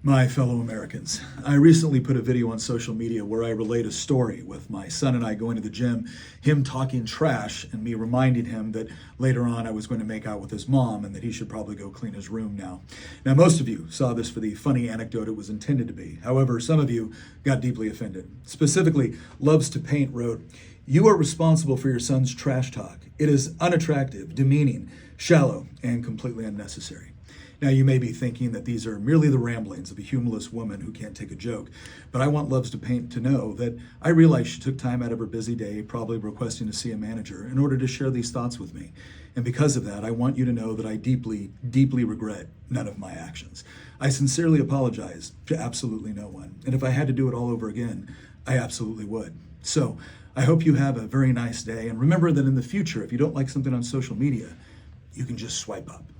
My fellow Americans, I recently put a video on social media where I relate a story with my son and I going to the gym, him talking trash and me reminding him that later on I was going to make out with his mom and that he should probably go clean his room now. Now, most of you saw this for the funny anecdote it was intended to be. However, some of you got deeply offended. Specifically, Loves to Paint wrote, "You are responsible for your son's trash talk. It is unattractive, demeaning, shallow, and completely unnecessary." Now, you may be thinking that these are merely the ramblings of a humorless woman who can't take a joke, but I want Loves to Paint to know that I realize she took time out of her busy day, probably requesting to see a manager, in order to share these thoughts with me. And because of that, I want you to know that I deeply, deeply regret none of my actions. I sincerely apologize to absolutely no one. And if I had to do it all over again, I absolutely would. So I hope you have a very nice day. And remember that in the future, if you don't like something on social media, you can just swipe up.